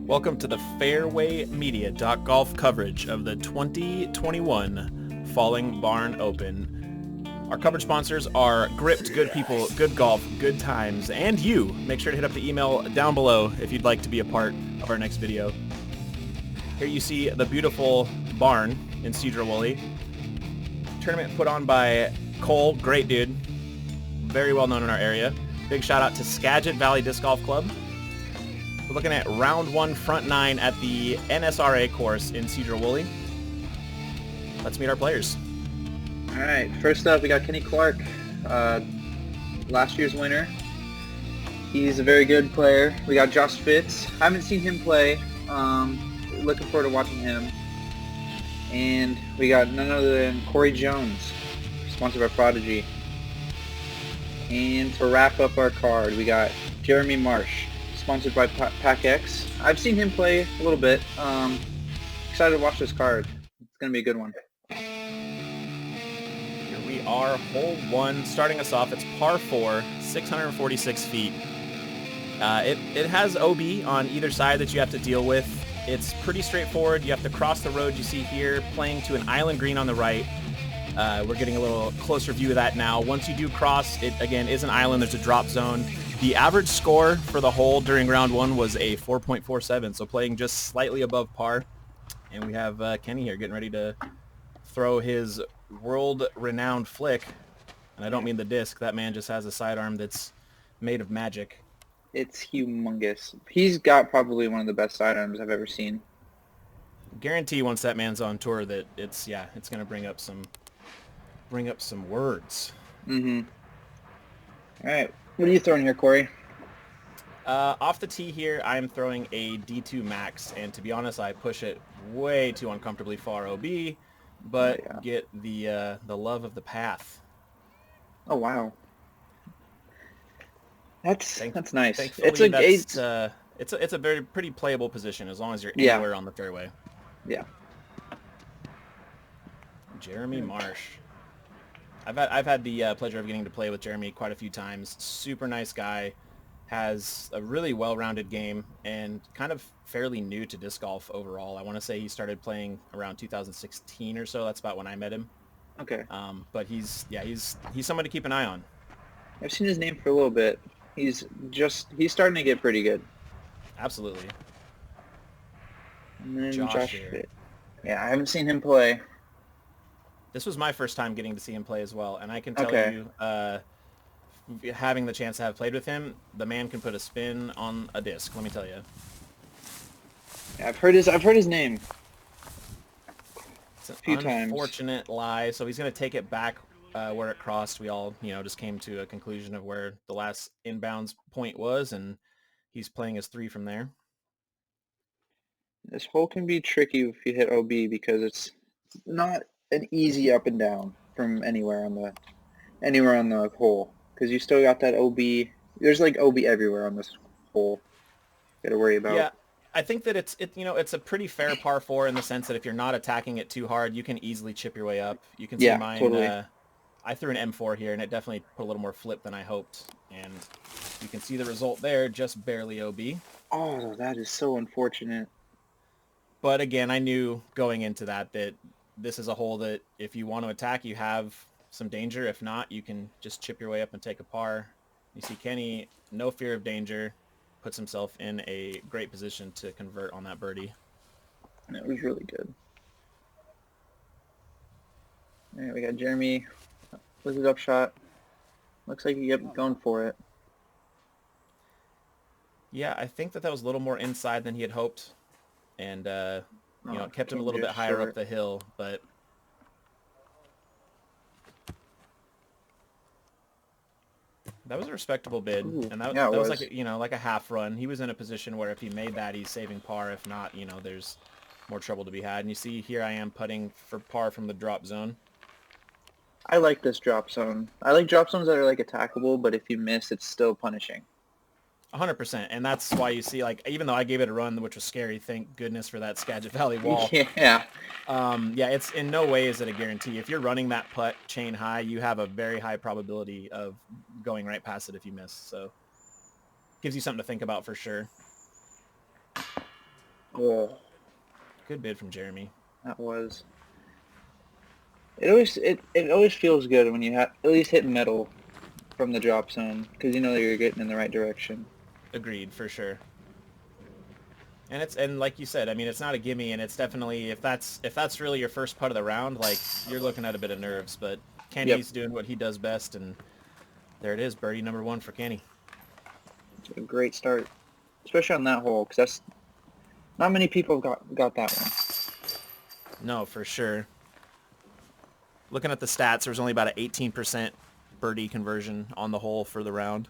Welcome to the fairwayMedia.golf coverage of the 2021 Falling Barn Open. Our coverage sponsors are Gripped, Good People, Good Golf, Good Times, and you. Make sure to hit up the email down below if you'd like to be a part of our next video. Here you see the beautiful barn in Sedro, Woolley. Tournament put on by Cole, great dude, very well known in our area. Big shout out to Skagit Valley Disc Golf Club. We're looking at round one, front nine at the NSRA course in Sedro, Woolley. Let's meet our players. All right, first up we got Kenny Clark, last year's winner. He's a very good player. We got Josh Fitz. I haven't seen him play. Looking forward to watching him. And we got none other than Cory Jones, sponsored by Prodigy. And to wrap up our card, we got Jeremy Marsh, sponsored by PAC-X. I've seen him play a little bit. Excited to watch this card. It's going to be a good one. Here we are, hole one. Starting us off, it's par 4, 646 feet. It has OB on either side that you have to deal with. It's pretty straightforward. You have to cross the road you see here, playing to an island green on the right. We're getting a little closer view of that now. Once you do cross, it again is an island. There's a drop zone. The average score for the hole during round one was a 4.47, so playing just slightly above par. And we have Kenny here getting ready to throw his world-renowned flick. And I don't mean the disc. That man just has a sidearm that's made of magic. It's humongous. He's got probably one of the best sidearms I've ever seen. Guarantee once that man's on tour that it's going to bring up some words. Mm-hmm. All right. What are you throwing here, Cory? Off the tee here, I'm throwing a D2 Max, and to be honest, I push it way too uncomfortably far OB, but get the love of the path. Oh wow, that's nice. Thankfully, it's a very pretty playable position as long as you're anywhere on the fairway. Yeah. Jeremy Marsh. I've had the pleasure of getting to play with Jeremy quite a few times. Super nice guy, has a really well-rounded game, and kind of fairly new to disc golf overall. I want to say he started playing around 2016 or so. That's about when I met him. Okay. But he's someone to keep an eye on. I've seen his name for a little bit. He's starting to get pretty good. Absolutely. And then Josh Fitz. Yeah, I haven't seen him play. This was my first time getting to see him play as well, and I can tell you, having the chance to have played with him, the man can put a spin on a disc. Let me tell you. Yeah, I've heard his name. It's an few times. Unfortunate lie. So he's going to take it back where it crossed. We all, just came to a conclusion of where the last inbounds point was, and he's playing his 3 from there. This hole can be tricky if you hit OB because it's not an easy up and down from anywhere on the hole, because you still got that OB. There's like OB everywhere on this hole. Got to worry about. Yeah, I think that it's a pretty fair par 4 in the sense that if you're not attacking it too hard, you can easily chip your way up. You can see mine. Totally. I threw an M4 here, and it definitely put a little more flip than I hoped, and you can see the result there, just barely OB. Oh, that is so unfortunate. But again, I knew going into that this is a hole that if you want to attack, you have some danger. If not, you can just chip your way up and take a par. You see Kenny, no fear of danger, puts himself in a great position to convert on that birdie. That was really good. All right, we got Jeremy with his up shot. Looks like he kept going for it. Yeah, I think that was a little more inside than he had hoped. And, it kept him a little bit higher up the hill, but that was a respectable bid. Ooh, and that was like, like a half run. He was in a position where if he made that, he's saving par. If not, there's more trouble to be had. And you see here I am putting for par from the drop zone. I like this drop zone. I like drop zones that are like attackable, but if you miss, it's still punishing. 100%, and that's why you see, like, even though I gave it a run, which was scary, thank goodness for that Skagit Valley wall. Yeah. It's in no way is it a guarantee. If you're running that putt chain high, you have a very high probability of going right past it if you miss. So, gives you something to think about for sure. Oh, Good bid from Jeremy. that was. It always feels good when you have at least hit metal from the drop zone because you know that you're getting in the right direction. Agreed, for sure. And like you said, I mean, it's not a gimme, and it's definitely, if that's really your first putt of the round, like, you're looking at a bit of nerves, but Kenny's doing what he does best, and there it is, birdie number 1 for Kenny. It's a great start, especially on that hole, because that's not many people got that one. No, for sure. Looking at the stats, there was only about an 18% birdie conversion on the hole for the round.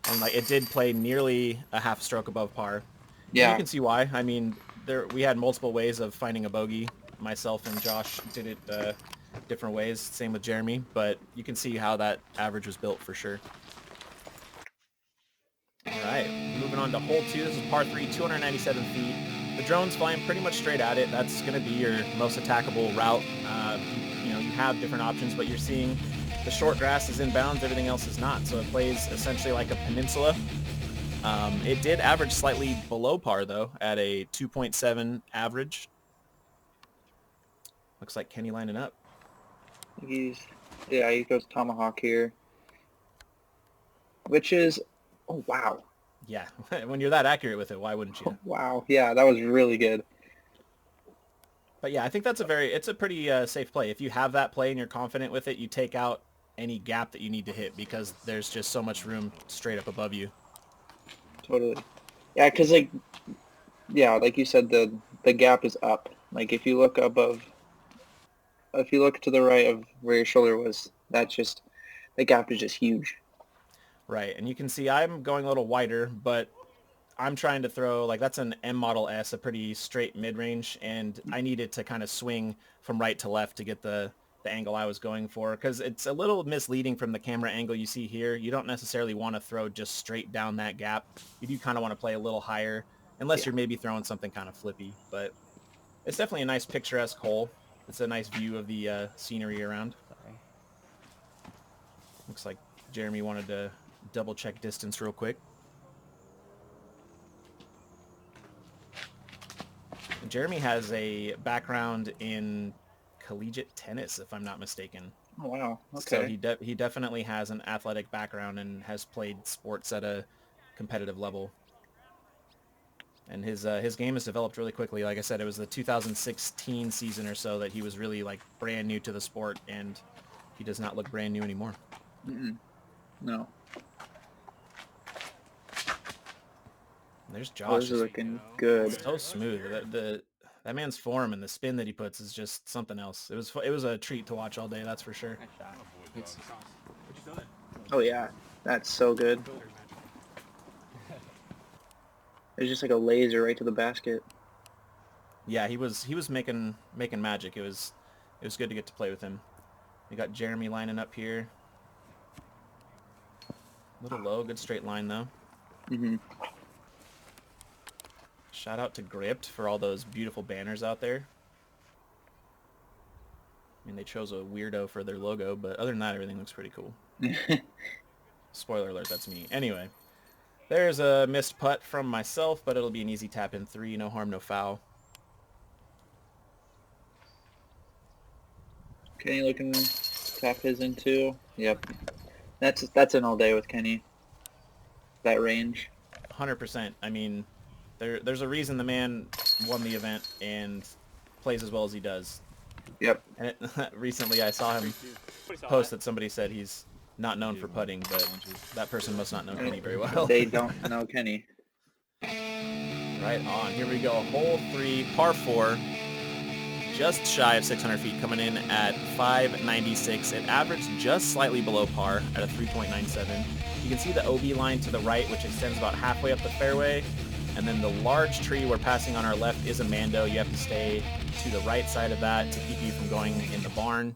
And like, it did play nearly a half stroke above par. Yeah. And you can see why. I mean, we had multiple ways of finding a bogey. Myself and Josh did it different ways. Same with Jeremy. But you can see how that average was built for sure. All right, moving on to hole 2. This is par 3, 297 feet. The drone's flying pretty much straight at it. That's going to be your most attackable route. You have different options, but you're seeing the short grass is inbounds, everything else is not. So it plays essentially like a peninsula. It did average slightly below par, though, at a 2.7 average. Looks like Kenny lining up. He goes tomahawk here, which is, oh, wow. Yeah, when you're that accurate with it, why wouldn't you? Oh, wow, yeah, that was really good. But yeah, I think it's a pretty safe play. If you have that play and you're confident with it, you take out any gap that you need to hit because there's just so much room straight up above you. Totally. Yeah, because like you said, the gap is up. Like if you look to the right of where your shoulder was, the gap is just huge. Right, and you can see I'm going a little wider, but I'm trying to throw, like, that's an M Model S, a pretty straight mid-range, and I needed to kind of swing from right to left to get the angle I was going for, because it's a little misleading from the camera angle you see here. You don't necessarily want to throw just straight down that gap. You do kind of want to play a little higher, unless you're maybe throwing something kind of flippy, but it's definitely a nice picturesque hole. It's a nice view of the scenery around. Looks like Jeremy wanted to double-check distance real quick. Jeremy has a background in collegiate tennis, if I'm not mistaken. Oh, wow. So Okay. he definitely has an athletic background and has played sports at a competitive level. And his game has developed really quickly. Like I said, it was the 2016 season or so that he was really like brand new to the sport, and he does not look brand new anymore. No. There's Josh. Those are looking good. It's so smooth. That man's form and the spin that he puts is just something else. It was a treat to watch all day, that's for sure. Oh yeah, that's so good. It's just like a laser right to the basket. Yeah, he was making magic. It was good to get to play with him. We got Jeremy lining up here. A little low, good straight line though. Shout out to Gripped for all those beautiful banners out there. I mean, they chose a weirdo for their logo, but other than that, everything looks pretty cool. Spoiler alert, that's me. Anyway, there's a missed putt from myself, but it'll be an easy tap in 3. No harm, no foul. Kenny looking tap his in too. Yep. That's an all day with Kenny. That range. 100%. I mean, there's a reason the man won the event and plays as well as he does. Yep. And recently I saw him post that somebody said he's not known for putting, but that person must not know Kenny very well. They don't know Kenny. Right on. Here we go. Hole 3, par 4. Just shy of 600 feet, coming in at 596. It averaged just slightly below par at a 3.97. You can see the OB line to the right, which extends about halfway up the fairway. And then the large tree we're passing on our left is a Mando. You have to stay to the right side of that to keep you from going in the barn.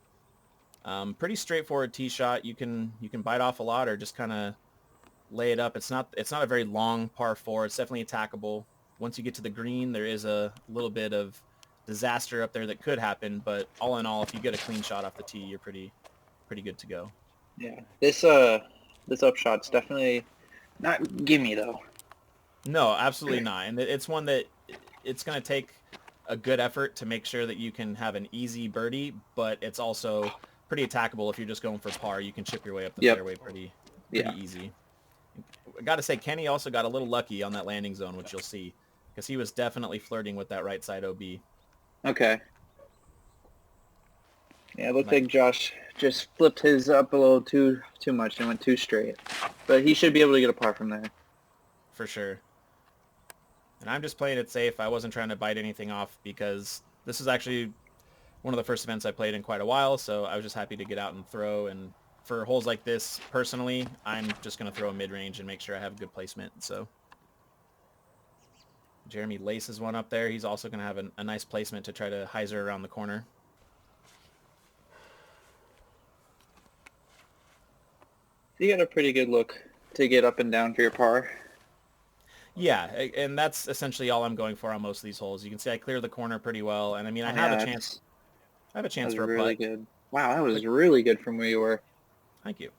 Pretty straightforward tee shot. You can bite off a lot or just kind of lay it up. It's not a very long par 4. It's definitely attackable. Once you get to the green, there is a little bit of disaster up there that could happen, but all in all, if you get a clean shot off the tee, you're pretty good to go. Yeah. This upshot's definitely not gimme though. No, absolutely not. And it's one that it's going to take a good effort to make sure that you can have an easy birdie, but it's also pretty attackable if you're just going for par. You can chip your way up the fairway pretty easy. I got to say, Kenny also got a little lucky on that landing zone, which you'll see, because he was definitely flirting with that right side OB. Okay. Yeah, it looked like Josh just flipped his up a little too much and went too straight. But he should be able to get a par from there. For sure. And I'm just playing it safe. I wasn't trying to bite anything off because this is actually one of the first events I played in quite a while, so I was just happy to get out and throw. And for holes like this, personally, I'm just going to throw a mid-range and make sure I have good placement. So Jeremy laces one up there. He's also going to have a nice placement to try to hyzer around the corner. You got a pretty good look to get up and down for your par. Yeah, and that's essentially all I'm going for on most of these holes. You can see I clear the corner pretty well, and I mean I have a chance. I have a chance for a really putt. Good. Wow, that was really good from where you were. Thank you.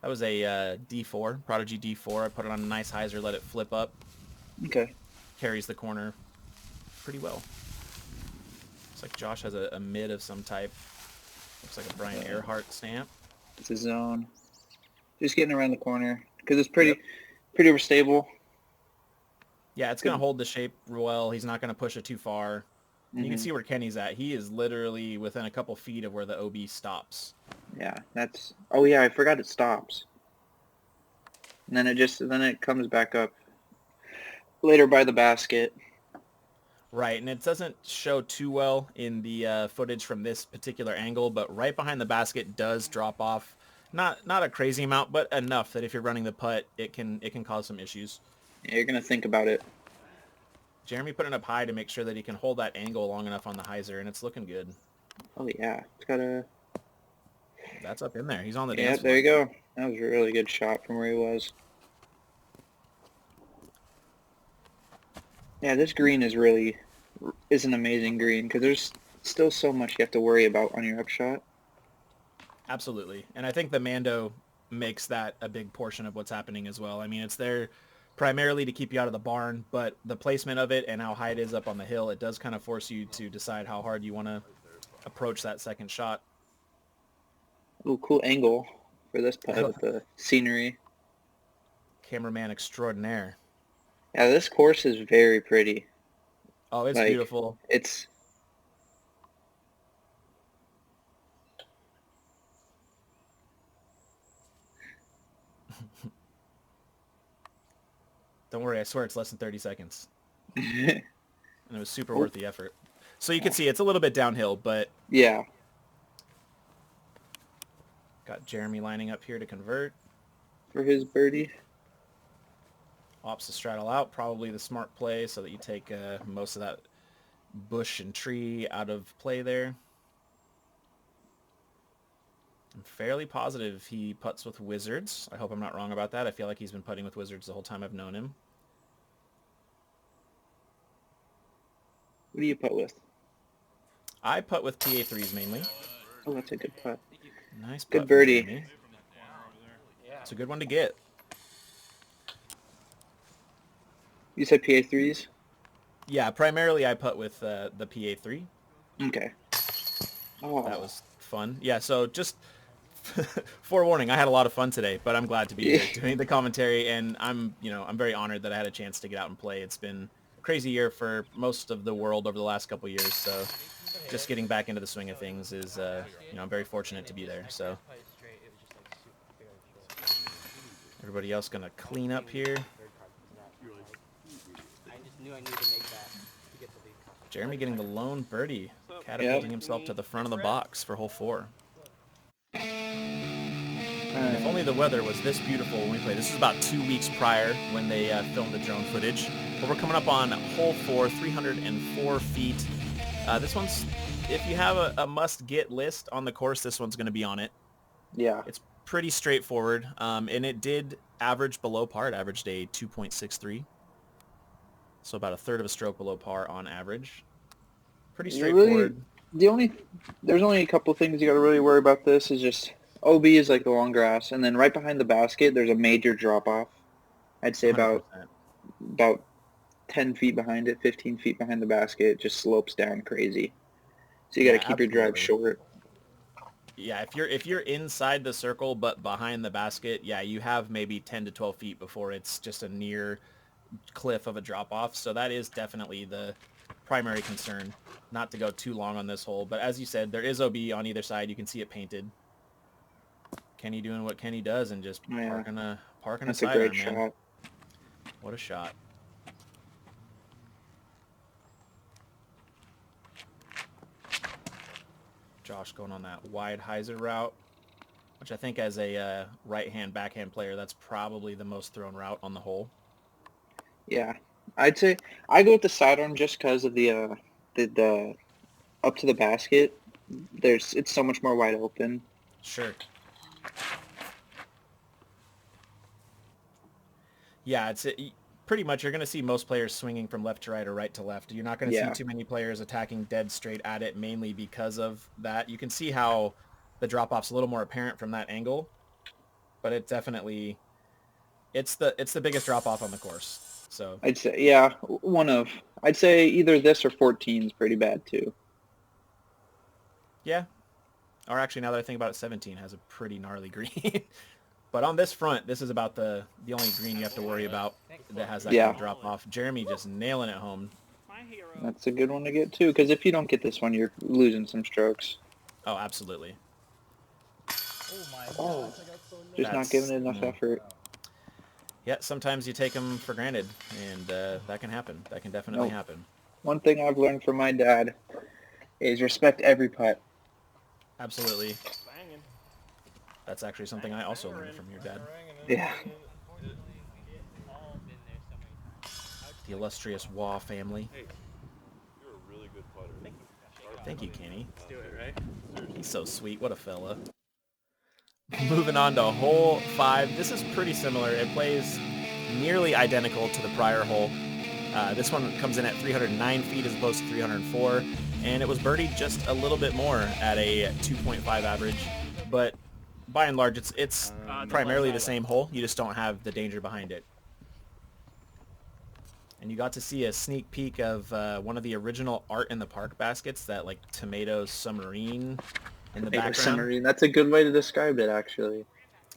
That was a D4, Prodigy D4. I put it on a nice hyzer, let it flip up. Okay. Carries the corner pretty well. Looks like Josh has a mid of some type. Looks like a Brian Earhart stamp. It's a zone. Just getting around the corner because it's pretty stable. Yeah, it's going to hold the shape well. He's not going to push it too far. Mm-hmm. You can see where Kenny's at. He is literally within a couple feet of where the OB stops. Yeah, that's... Oh, yeah, I forgot it stops. And then it comes back up later by the basket. Right, and it doesn't show too well in the footage from this particular angle, but right behind the basket does drop off. Not a crazy amount, but enough that if you're running the putt, it can cause some issues. Yeah, you're going to think about it. Jeremy put it up high to make sure that he can hold that angle long enough on the hyzer, and it's looking good. Oh, yeah. It's got a... That's up in there. He's on the dance floor. There you go. That was a really good shot from where he was. Yeah, this green is an amazing green because there's still so much you have to worry about on your upshot. Absolutely. And I think the Mando makes that a big portion of what's happening as well. I mean, it's there primarily to keep you out of the barn, but the placement of it and how high it is up on the hill, it does kind of force you to decide how hard you want to approach that second shot. Ooh, cool angle for this putt with the scenery. Cameraman extraordinaire. Yeah, this course is very pretty. Oh, it's beautiful. It's... Don't worry, I swear it's less than 30 seconds. And it was super worth the effort. So you can see it's a little bit downhill, but... Yeah. Got Jeremy lining up here to convert. For his birdie. Opts to straddle out, probably the smart play so that you take most of that bush and tree out of play there. I'm fairly positive he putts with Wizards. I hope I'm not wrong about that. I feel like he's been putting with Wizards the whole time I've known him. What do you putt with? I putt with PA3s mainly. Oh, that's a good putt. Nice putt. Good birdie. It's a good one to get. You said PA3s? Yeah, primarily I putt with the PA3. Okay. Oh. That was fun. Yeah, so just forewarning, I had a lot of fun today, but I'm glad to be here doing the commentary, and I'm very honored that I had a chance to get out and play. It's been a crazy year for most of the world over the last couple years, so just getting back into the swing of things is, I'm very fortunate to be there. So everybody else gonna clean up here. Jeremy getting the lone birdie, catapulting himself to the front of the box for hole 4. If only the weather was this beautiful when we played. This is about 2 weeks prior when they filmed the drone footage. But we're coming up on hole 4, 304 feet. This one's, if you have a must-get list on the course, this one's going to be on it. Yeah. It's pretty straightforward, and it did average below par. It averaged a 2.63. So about a third of a stroke below par on average. Pretty straightforward. There's only a couple things you got to really worry about. This is just OB is like the long grass, and then right behind the basket there's a major drop off. I'd say 100%. about 10 feet behind it, 15 feet behind the basket. It just slopes down crazy. So you got to keep your drive short. Yeah, if you're inside the circle but behind the basket, yeah, you have maybe 10 to 12 feet before it's just a near cliff of a drop off. So that is definitely the primary concern, not to go too long on this hole. But as you said, there is OB on either side. You can see it painted. Kenny doing what Kenny does and just parking a sidearm, man. Shot. What a shot. Josh going on that wide hyzer route, which I think as a right-hand, backhand player, that's probably the most thrown route on the hole. Yeah, I'd say I go with the sidearm just because of the up to the basket. It's so much more wide open. Sure. Yeah, it's pretty much you're going to see most players swinging from left to right or right to left. You're not going to see too many players attacking dead straight at it, mainly because of that. You can see how the drop-off's a little more apparent from that angle, but it definitely it's the biggest drop-off on the course. So I'd say I'd say either this or 14 is pretty bad too. Yeah. Or actually, now that I think about it, 17 has a pretty gnarly green. But on this front, this is about the only green you have to worry about that has that kind of drop off. Jeremy just nailing it home. That's a good one to get too, because if you don't get this one, you're losing some strokes. Oh, absolutely. Oh, just not giving it enough effort. Yeah, sometimes you take them for granted, and that can happen. That can definitely happen. One thing I've learned from my dad is respect every putt. Absolutely. That's actually something I also learned from your dad. Yeah. The illustrious Waugh family. Hey, you're a really good putter. Thank you, Kenny. Let's do it, right? He's so sweet. What a fella. Moving on to hole 5. This is pretty similar. It plays nearly identical to the prior hole. This one comes in at 309 feet as opposed to 304, and it was birdied just a little bit more at a 2.5 average, but by and large, it's primarily the same hole. You just don't have the danger behind it. And you got to see a sneak peek of one of the original Art in the Park baskets, that like tomato submarine in the background. Submarine. That's a good way to describe it, actually.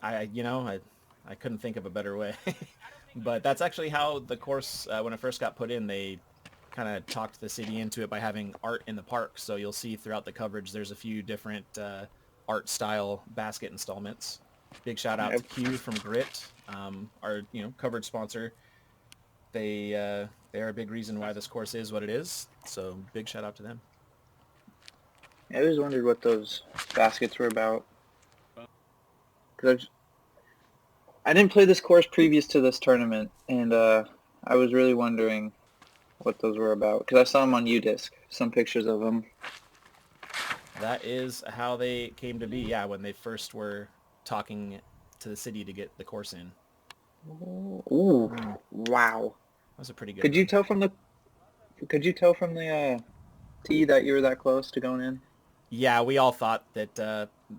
I couldn't think of a better way. But that's actually how the course, when it first got put in, they kind of talked the city into it by having art in the park. So you'll see throughout the coverage, there's a few different art style basket installments. Big shout out to Q from Grit, our coverage sponsor. They're a big reason why this course is what it is. So big shout out to them. I always wondered what those baskets were about. Because I didn't play this course previous to this tournament, and I was really wondering what those were about. Because I saw them on UDisc, some pictures of them. That is how they came to be, yeah, when they first were talking to the city to get the course in. Ooh, wow. That was a pretty good Could one. you tell from the tee that you were that close to going in? Yeah, we all thought that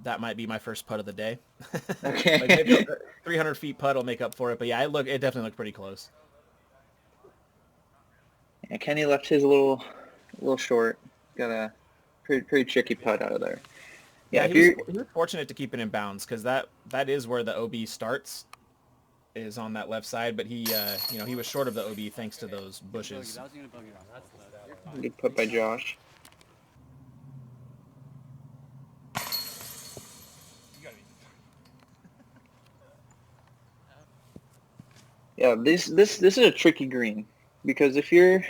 that might be my first putt of the day. Okay. Like maybe 300 feet putt will make up for it, but yeah, it definitely looked pretty close. Yeah, Kenny left his a little short. Got a pretty tricky putt out of there. Yeah, he was fortunate to keep it in bounds, because that is where the OB starts, is on that left side, but he he was short of the OB thanks to those bushes. Good putt by Josh. Yeah, this is a tricky green, because if you're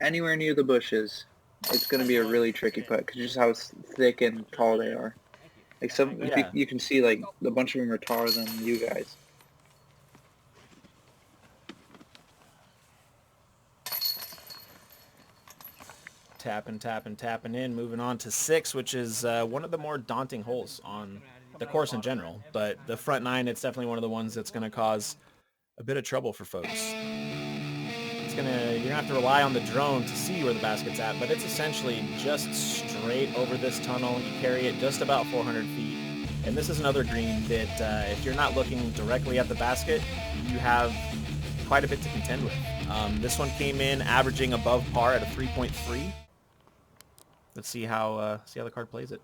anywhere near the bushes, it's going to be a really tricky putt, because just how thick and tall they are. Like you can see, like a bunch of them are taller than you guys. Tapping in. Moving on to 6, which is one of the more daunting holes on the course in general. But the front 9, it's definitely one of the ones that's going to cause a bit of trouble for folks. You're gonna have to rely on the drone to see where the basket's at, but it's essentially just straight over this tunnel. You carry it just about 400 feet. And this is another green that if you're not looking directly at the basket, you have quite a bit to contend with. This one came in averaging above par at a 3.3. Let's see how the card plays it.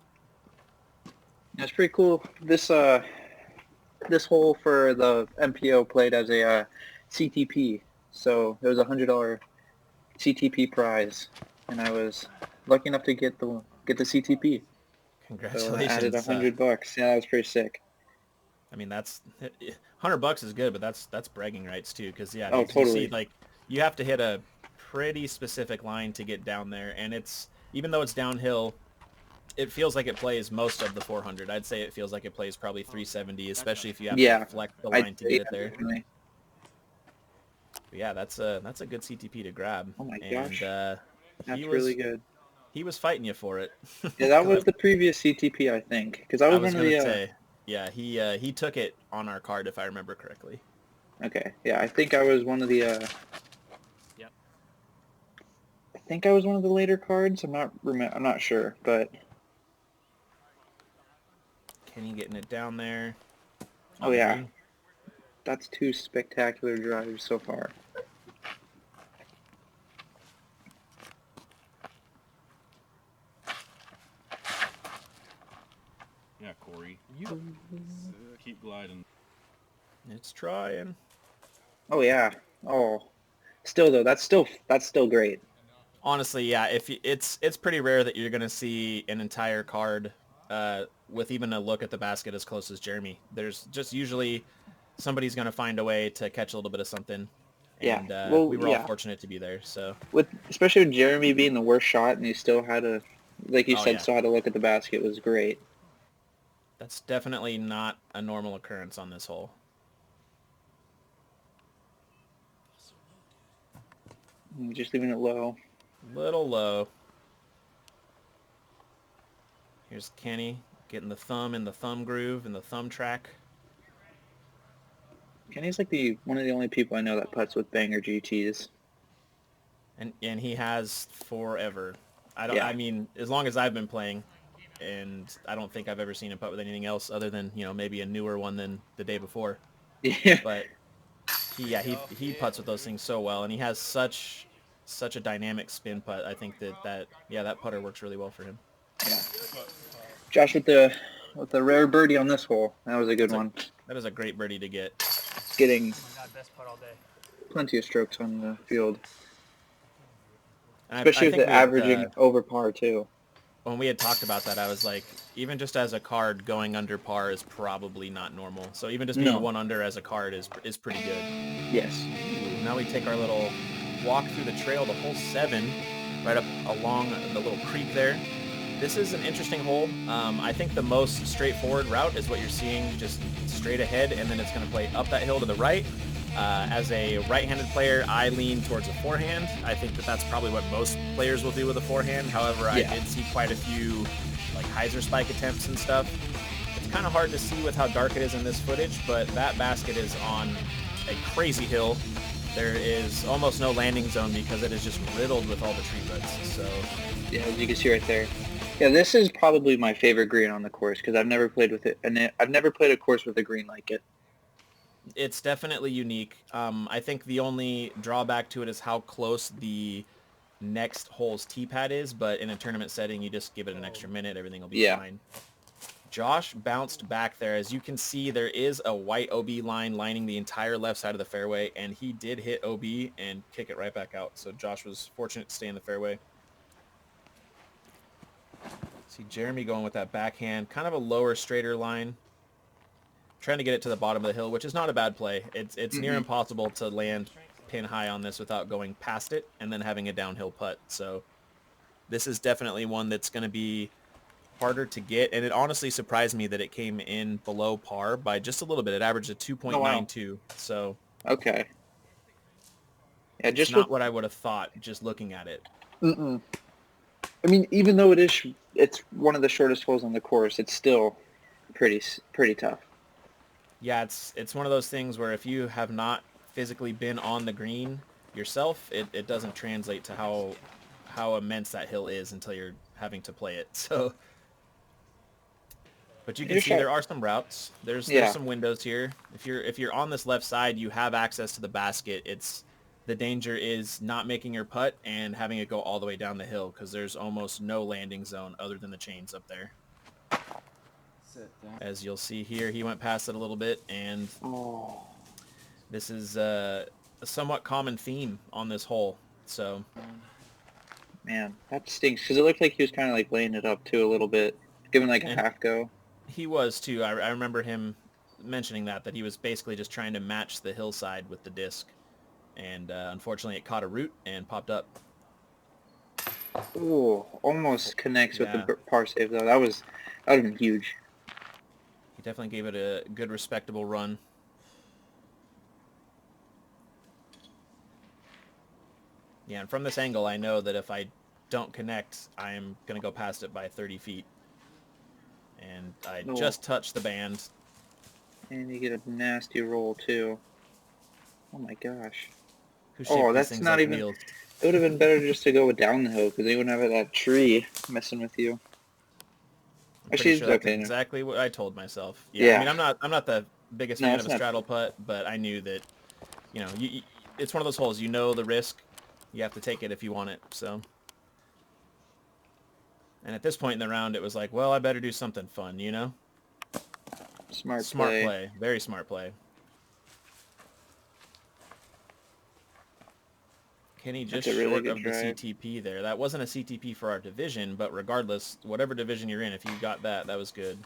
That's pretty cool. This hole for the MPO played as a CTP, so it was $100 CTP prize, and I was lucky enough to get the CTP. Congratulations! So I added $100. Yeah, that was pretty sick. I mean, that's $100 is good, but that's bragging rights too, because yeah, Oh, you totally. see, like, you have to hit a pretty specific line to get down there, and it's, even though it's downhill, it feels like it plays most of the 400. I'd say it feels like it plays probably 370, especially if you have to flex the line to get it there. Definitely. But yeah, that's a good CTP to grab. Oh my and, gosh, that's really good. He was fighting you for it. Yeah, that was the previous CTP, I think, because I was one of the. Say, yeah, he took it on our card if I remember correctly. Okay, yeah, I think I was one of the. Yep. I think I was one of the later cards. I'm not sure, but. Kenny getting it down there. Oh yeah, that's 2 spectacular drives so far. Yeah, Cory. You keep gliding. It's trying. Oh yeah. Oh, still though, that's still great. Honestly, yeah. It's pretty rare that you're gonna see an entire card with even a look at the basket as close as Jeremy. There's just usually somebody's gonna find a way to catch a little bit of something. And we were all fortunate to be there. So especially with Jeremy being the worst shot, and he still had to, like you said, still had to look at the basket, was great. That's definitely not a normal occurrence on this hole. Just leaving it low. Little low. Here's Kenny getting the thumb in the thumb groove and the thumb track. Kenny's like one of the only people I know that putts with banger GTs. And he has forever. I mean, as long as I've been playing, and I don't think I've ever seen him putt with anything else other than, maybe a newer one than the day before. Yeah. But he putts with those things so well, and he has such a dynamic spin putt. I think that putter works really well for him. Yeah. Josh with the rare birdie on this hole. That was a good one. That is a great birdie to get. Getting plenty of strokes on the field. Especially with the averaging over par too. When we had talked about that, I was like, even just as a card, going under par is probably not normal. So even just being 1 under as a card is pretty good. Yes. Now we take our little walk through the trail to hole 7, right up along the little creek there. This is an interesting hole. I think the most straightforward route is what you're seeing, just straight ahead, and then it's going to play up that hill to the right. As a right-handed player, I lean towards a forehand. I think that's probably what most players will do with a forehand. However, I did see quite a few like hyzer spike attempts and stuff. It's kind of hard to see with how dark it is in this footage, but that basket is on a crazy hill. There is almost no landing zone because it is just riddled with all the tree roots. So yeah, as you can see right there. Yeah, this is probably my favorite green on the course because I've never played with it, and I've never played a course with a green like it. It's definitely unique. I think the only drawback to it is how close the next hole's tee pad is, but in a tournament setting, you just give it an extra minute, everything will be fine. Josh bounced back there. As you can see, there is a white OB line lining the entire left side of the fairway, and he did hit OB and kick it right back out. So Josh was fortunate to stay in the fairway. See Jeremy going with that backhand, kind of a lower, straighter line. Trying to get it to the bottom of the hill, which is not a bad play. It's near impossible to land pin high on this without going past it and then having a downhill putt. So this is definitely one that's going to be harder to get, and it honestly surprised me that it came in below par by just a little bit. It averaged a 2.92. Wow. So okay. Yeah, just not what I would have thought just looking at it. I mean, even though it's one of the shortest holes on the course, it's still pretty tough. Yeah, it's one of those things where if you have not physically been on the green yourself, it doesn't translate to how immense that hill is until you're having to play it. So, but you can see there are some routes. There's some windows here. If you're on this left side, you have access to the basket. It's The danger is not making your putt and having it go all the way down the hill because there's almost no landing zone other than the chains up there. As you'll see here, he went past it a little bit, and this is a somewhat common theme on this hole. So, man, that stinks because it looked like he was kind of like laying it up too a little bit, giving like a half go. He was too. I remember him mentioning that he was basically just trying to match the hillside with the disc. And unfortunately, it caught a root and popped up. Ooh, almost connects with the par save though. That would have been huge. He definitely gave it a good, respectable run. Yeah, and from this angle, I know that if I don't connect, I'm gonna go past it by 30 feet. And I just touched the band. And you get a nasty roll too. Oh my gosh. That's not even... It would have been better just to go down the hill because they wouldn't have that tree messing with you. Actually, sure that's exactly what I told myself. Yeah. I mean, I'm not the biggest fan of a straddle putt, but I knew that, you know, it's one of those holes. You know the risk. You have to take it if you want it. So, and at this point in the round, it was like, well, I better do something fun, you know. Smart play. Very smart play. Kenny just short of the CTP there. That wasn't a CTP for our division, but regardless, whatever division you're in, if you got that, that was good.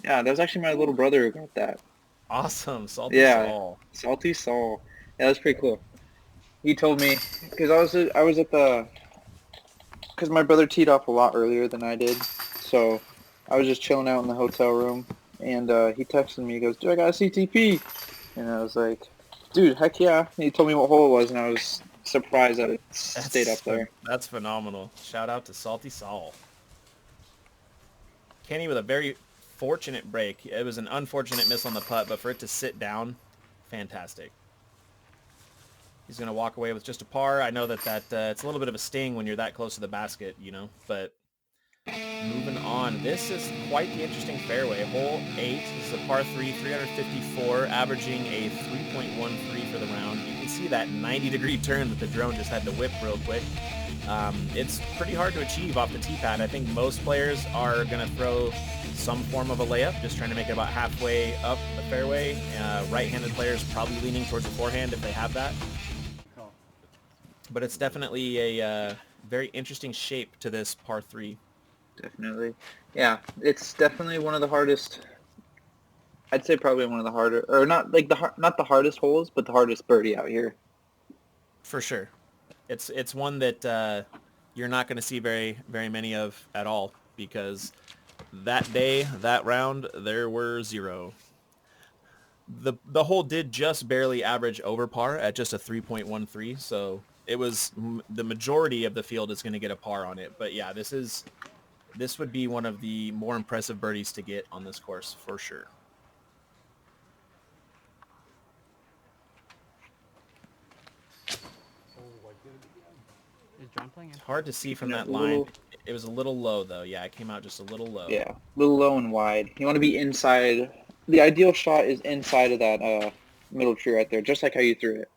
Yeah, that was actually my little brother who got that. Awesome. Salty Saul. Salty Saul. Yeah, that's pretty cool. He told me, because I was at the, because my brother teed off a lot earlier than I did, so I was just chilling out in the hotel room, and he texted me, he goes, dude, I got a CTP. And I was like, dude, heck yeah. And he told me what hole it was, and I was surprised that it stayed up there. That's phenomenal. Shout out to Salty Saul. Kenny with a very fortunate break. It was an unfortunate miss on the putt, but for it to sit down, fantastic. He's going to walk away with just a par. I know that it's a little bit of a sting when you're that close to the basket, you know, but moving on. This is quite the interesting fairway. Hole 8. This is a par 3, 354, averaging a 3.13 for the round. You can see that 90-degree turn that the drone just had to whip real quick. It's pretty hard to achieve off the tee pad. I think most players are going to throw some form of a layup, just trying to make it about halfway up the fairway. Right-handed players probably leaning towards the forehand if they have that. But it's definitely a very interesting shape to this par 3. Definitely. Yeah, it's definitely one of the hardest. I'd say probably one of the harder, or not like not the hardest holes, but the hardest birdie out here. For sure. It's one that you're not going to see very many of at all, because that day, that round, there were 0. The hole did just barely average over par at just a 3.13, so it was the majority of the field is going to get a par on it. But yeah, this would be one of the more impressive birdies to get on this course for sure. It's hard to see from that line. It was a little low though. Yeah, it came out just a little low. Yeah, a little low and wide. You want to be inside. The ideal shot is inside of that middle tree right there, just like how you threw it.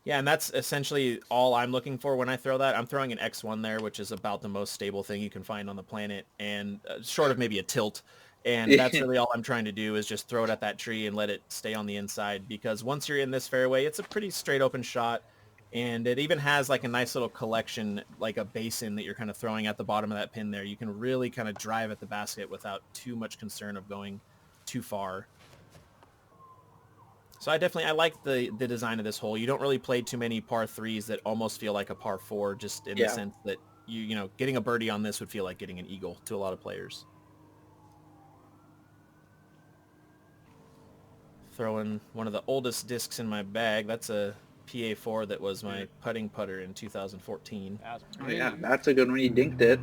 Yeah, and that's essentially all I'm looking for when I throw that. I'm throwing an X1 there, which is about the most stable thing you can find on the planet, and short of maybe a tilt. And that's really all I'm trying to do is just throw it at that tree and let it stay on the inside, because once you're in this fairway, it's a pretty straight open shot, and it even has like a nice little collection, like a basin that you're kind of throwing at the bottom of that pin there. You can really kind of drive at the basket without too much concern of going too far. So I like the design of this hole. You don't really play too many par 3s that almost feel like a par 4, just in the sense that you know, getting a birdie on this would feel like getting an eagle to a lot of players. Throwing one of the oldest discs in my bag. That's a PA4 that was my putting putter in 2014. Oh yeah, that's a good one. You dinked it.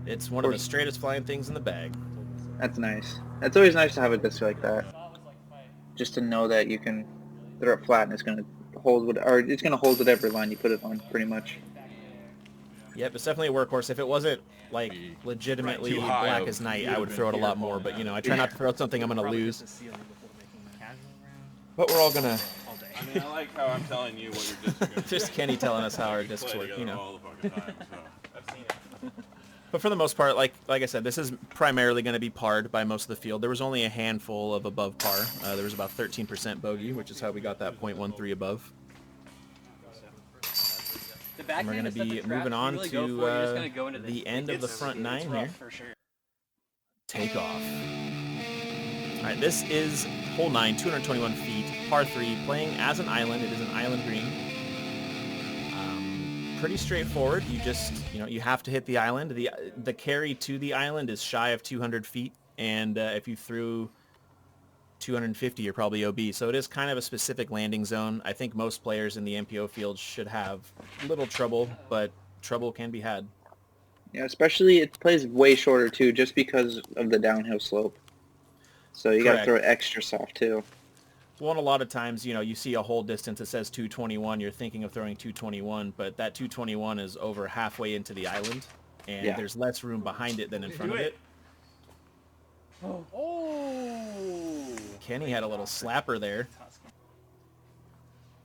It's one of the straightest flying things in the bag. That's nice. It's always nice to have a disc like that. Just to know that you can throw it flat and it's going to hold whatever line you put it on, pretty much. Yep, it's definitely a workhorse. If it wasn't like legitimately black as night, I would throw it a lot more. But you know, I try not to throw something I'm going to lose. But we're all going to I mean, I like how I'm telling you what your discs are going to Just Kenny telling us how our discs work, you know. all the fucking time, so. I've seen it. But for the most part, like I said, this is primarily going to be parred by most of the field. There was only a handful of above par. There was about 13% bogey, which is how we got that .13 above. And we're going to be moving on to the end of the front nine here. Take off. All right, this is hole 9, 221 feet, par 3, playing as an island. It is an island green. Pretty straightforward. You just, you have to hit the island. The carry to the island is shy of 200 feet, and if you threw 250, you're probably OB. So it is kind of a specific landing zone. I think most players in the MPO field should have little trouble, but trouble can be had. Yeah, especially it plays way shorter too, just because of the downhill slope. So you got to throw it extra soft too. Well, and a lot of times, you see a hole distance that says 221. You're thinking of throwing 221, but that 221 is over halfway into the island, and there's less room behind it than in front of it. Oh! Kenny had a little slapper there.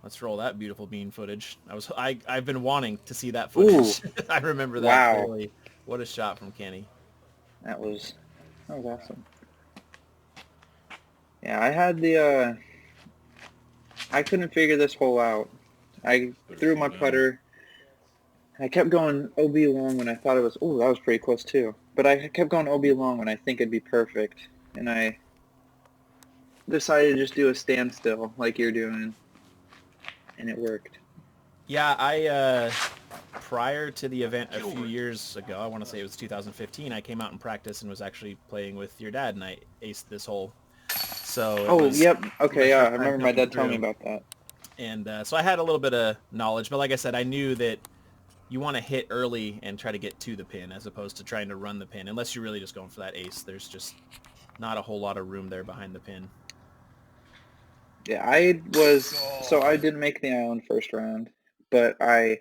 Let's roll that beautiful bean footage. I've been wanting to see that footage. I remember that clearly. What a shot from Kenny. That was awesome. Yeah, I had I couldn't figure this hole out. I threw my putter. I kept going OB long when I thought it was, that was pretty close too. But I kept going OB long when I think it'd be perfect. And I decided to just do a standstill like you're doing. And it worked. Yeah, prior to the event a few years ago, I want to say it was 2015, I came out and practiced and was actually playing with your dad, and I aced this hole. So yep. Okay, yeah, I remember my dad telling me about that. And so I had a little bit of knowledge, but like I said, I knew that you want to hit early and try to get to the pin as opposed to trying to run the pin, unless you're really just going for that ace. There's just not a whole lot of room there behind the pin. Yeah, I didn't make the island first round, but I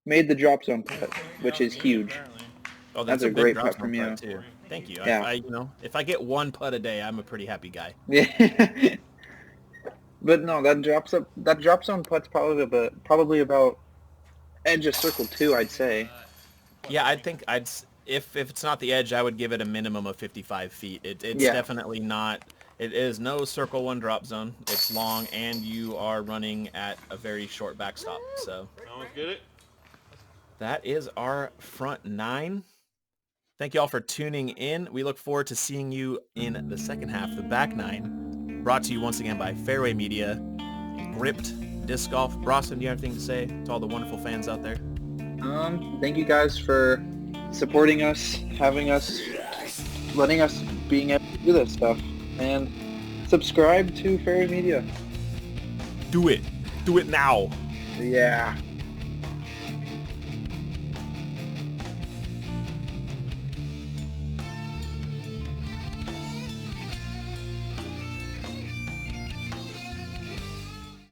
made the drop zone putt, which is huge. Oh, that's a great putt from you. Too. Thank you. Yeah. If I get one putt a day, I'm a pretty happy guy. Yeah. But no, that drop zone putt's probably about edge of circle 2, I'd say. Yeah, I think if it's not the edge, I would give it a minimum of 55 feet. It's definitely not. It is no circle 1 drop zone. It's long, and you are running at a very short backstop. So Almost get it. That is our front 9. Thank you all for tuning in. We look forward to seeing you in the second half, the back 9, brought to you once again by Fairway Media, Gripped Disc Golf. Bronson, do you have anything to say to all the wonderful fans out there? Thank you guys for supporting us, having us, letting us being able to do this stuff, and subscribe to Fairway Media. Do it. Do it now. Yeah.